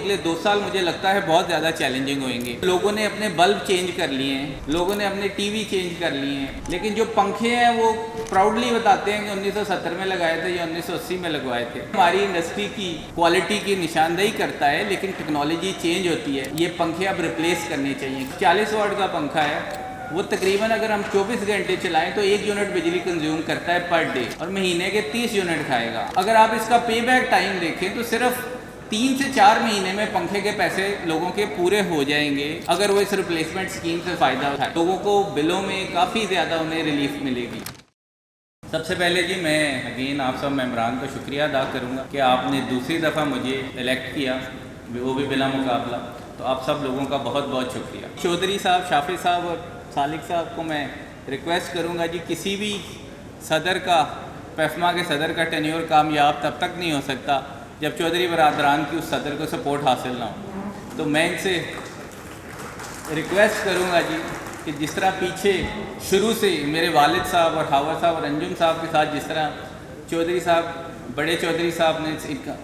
अगले 2 साल मुझे लगता है बहुत ज़्यादा चैलेंजिंग होंगे। लोगों ने अपने बल्ब चेंज कर लिए हैं, लोगों ने अपने टीवी चेंज कर लिए हैं, लेकिन जो पंखे हैं वो प्राउडली बताते हैं कि 1970 में लगाए थे या 1980 में लगवाए थे। हमारी इंडस्ट्री की क्वालिटी की निशानदेही करता है, लेकिन टेक्नोलॉजी चेंज होती है। ये पंखे अब रिप्लेस करने चाहिए। 40 वाट का पंखा है, वो तकरीबन अगर हम 24 घंटे चलाएं तो 1 यूनिट बिजली कंज्यूम करता है पर डे, और महीने के 30 यूनिट खाएगा। अगर आप इसका पे बैक टाइम देखें तो सिर्फ 3 से 4 महीने में पंखे के पैसे लोगों के पूरे हो जाएंगे, अगर वो इस रिप्लेसमेंट स्कीम से फ़ायदा उठाए। लोगों को बिलों में काफ़ी ज़्यादा उन्हें रिलीफ मिलेगी। सबसे पहले जी मैं अगेन आप सब मेंबरान का शुक्रिया अदा करूँगा कि आपने दूसरी दफ़ा मुझे इलेक्ट किया, वो भी बिला मुकाबला। तो आप सब लोगों का बहुत बहुत शुक्रिया। चौधरी साहब, शाफी साहब और सालिक साहब को मैं रिक्वेस्ट करूंगा जी, किसी भी सदर का, पेफमा के सदर का टेन्योर कामयाब तब तक नहीं हो सकता जब चौधरी बरादरान की उस सदर को सपोर्ट हासिल ना हो। तो मैं इनसे रिक्वेस्ट करूंगा जी कि जिस तरह पीछे शुरू से मेरे वालिद साहब और हावर साहब और अंजुम साहब के साथ जिस तरह चौधरी साहब, बड़े चौधरी साहब ने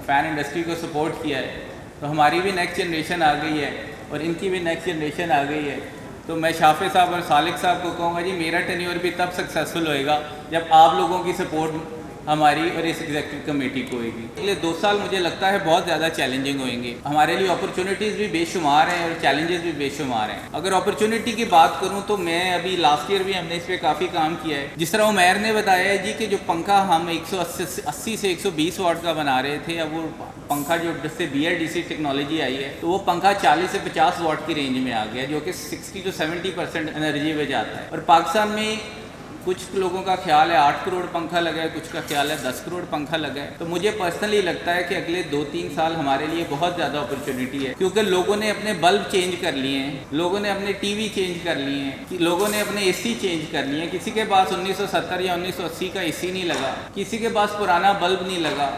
फ़ैन इंडस्ट्री को सपोर्ट किया है, तो हमारी भी नेक्स्ट जनरेशन आ गई है और इनकी भी नेक्स्ट जनरेशन आ गई है। तो मैं शाफे साहब और सालिक साहब को कहूँगा जी, मेरा टेन्योर भी तब सक्सेसफुल होएगा जब आप लोगों की सपोर्ट हमारी और इस एग्जीक्यूटिव कमेटी को होगी। अगले 2 साल मुझे लगता है बहुत ज़्यादा चैलेंजिंग होंगे। हमारे लिए अपॉर्चुनिटीज़ भी बेशुमार हैं और चैलेंजेस भी बेशुमार हैं। अगर अपॉर्चुनिटी की बात करूं तो मैं अभी लास्ट ईयर भी हमने इस पर काफ़ी काम किया है। जिस तरह उमैर ने बताया है जी कि जो पंखा हम 180 से 120 वाट का बना रहे थे, अब वो पंखा जो जिससे BLDC टेक्नोलॉजी आई है, तो वो पंखा 40 से 50 वाट की रेंज में आ गया, जो कि 60 to 70% एनर्जी में जाता है। और पाकिस्तान में कुछ लोगों का ख्याल है 8 करोड़ पंखा लगा है, कुछ का ख्याल है 10 करोड़ पंखा लगा है। तो मुझे पर्सनली लगता है कि अगले 2-3 साल हमारे लिए बहुत ज़्यादा अपॉर्चुनिटी है, क्योंकि लोगों ने अपने बल्ब चेंज कर लिए हैं, लोगों ने अपने टीवी चेंज कर लिए हैं, लोगों ने अपने AC चेंज कर लिए हैं। किसी के पास 1970 या 1980 का AC नहीं लगा, किसी के पास पुराना बल्ब नहीं लगा,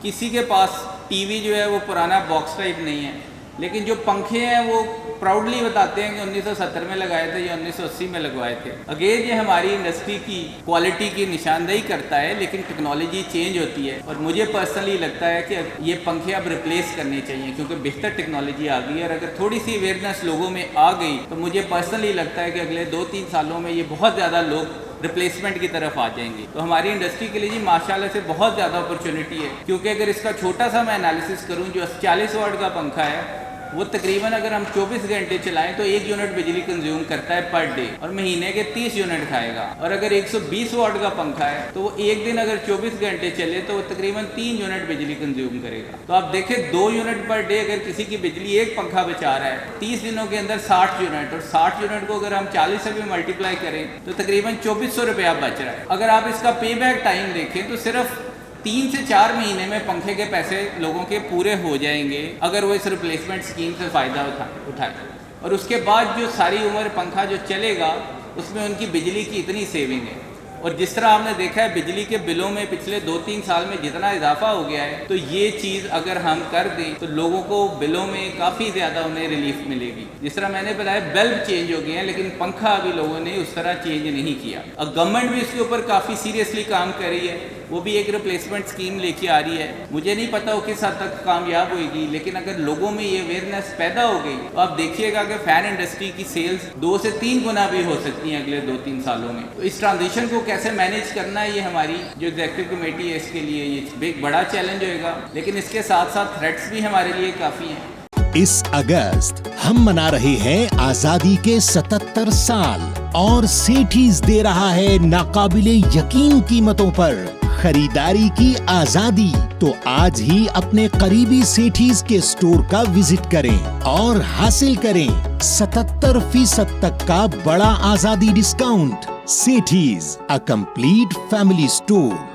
किसी के पास टीवी जो है वो पुराना बॉक्स टाइप नहीं है, लेकिन जो पंखे हैं वो प्राउडली बताते हैं कि 1970 में लगाए थे या 1980 में लगवाए थे। अगेन ये हमारी इंडस्ट्री की क्वालिटी की निशानदेही करता है, लेकिन टेक्नोलॉजी चेंज होती है। और मुझे पर्सनली लगता है कि ये पंखे अब रिप्लेस करने चाहिए, क्योंकि बेहतर टेक्नोलॉजी आ गई है। और अगर थोड़ी सी अवेयरनेस लोगों में आ गई तो मुझे पर्सनली लगता है कि अगले 2-3 सालों में ये बहुत ज़्यादा लोग रिप्लेसमेंट की तरफ आ जाएंगे। तो हमारी इंडस्ट्री के लिए जी माशाल्लाह से बहुत ज़्यादा अपॉर्चुनिटी है, क्योंकि अगर इसका छोटा सा मैं एनालिसिस करूँ, जो 40 वाट का पंखा है वो तकरीबन अगर हम 24 घंटे चलाएं तो 1 यूनिट बिजली कंज्यूम करता है पर डे, और महीने के 30 यूनिट खाएगा। और अगर 120 वाट का पंखा है तो वो एक दिन अगर 24 घंटे चले तो वो तकरीबन 3 यूनिट बिजली कंज्यूम करेगा। तो आप देखें 2 यूनिट पर डे अगर किसी की बिजली एक पंखा बचा रहा है, 30 दिनों के अंदर 60 यूनिट, और 60 यूनिट को अगर हम 40 से भी मल्टीप्लाई करें तो तकरीबन 2400 रुपया बच रहा है। अगर आप इसका पे बैक टाइम देखें तो सिर्फ 3 से 4 महीने में पंखे के पैसे लोगों के पूरे हो जाएंगे, अगर वो इस रिप्लेसमेंट स्कीम से फ़ायदा उठाए। और उसके बाद जो सारी उम्र पंखा जो चलेगा उसमें उनकी बिजली की इतनी सेविंग है। और जिस तरह आपने देखा है बिजली के बिलों में पिछले 2-3 साल में जितना इजाफा हो गया है, तो ये चीज़ अगर हम कर दें तो लोगों को बिलों में काफ़ी ज़्यादा उन्हें रिलीफ मिलेगी। जिस तरह मैंने बताया बल्ब चेंज हो गए हैं, लेकिन पंखा अभी लोगों ने उस तरह चेंज नहीं किया। अब गवर्नमेंट भी इसके ऊपर काफ़ी सीरियसली काम कर रही है, वो भी एक रिप्लेसमेंट स्कीम लेके आ रही है। मुझे नहीं पता वो किस हद तक कामयाब होगी, लेकिन अगर लोगों में ये अवेयरनेस पैदा हो गई तो आप देखिएगा कि फ़ैन इंडस्ट्री की सेल्स 2 से 3 गुना भी हो सकती हैं अगले 2-3 सालों में। तो इस ट्रांजिशन को कैसे मैनेज करना है, ये हमारी जो एग्जीक्यूटिव कमेटी है इसके लिए ये एक बड़ा चैलेंज होएगा, लेकिन इसके साथ साथ थ्रेट्स भी हमारे लिए काफ़ी हैं। इस अगस्त हम मना रहे हैं आजादी के 77 साल और सेठीज दे रहा है नाकाबिले यकीन कीमतों पर खरीदारी की आजादी। तो आज ही अपने करीबी सेठीज के स्टोर का विजिट करें और हासिल करें 77% तक का बड़ा आजादी discount. Sethi's, a complete family store.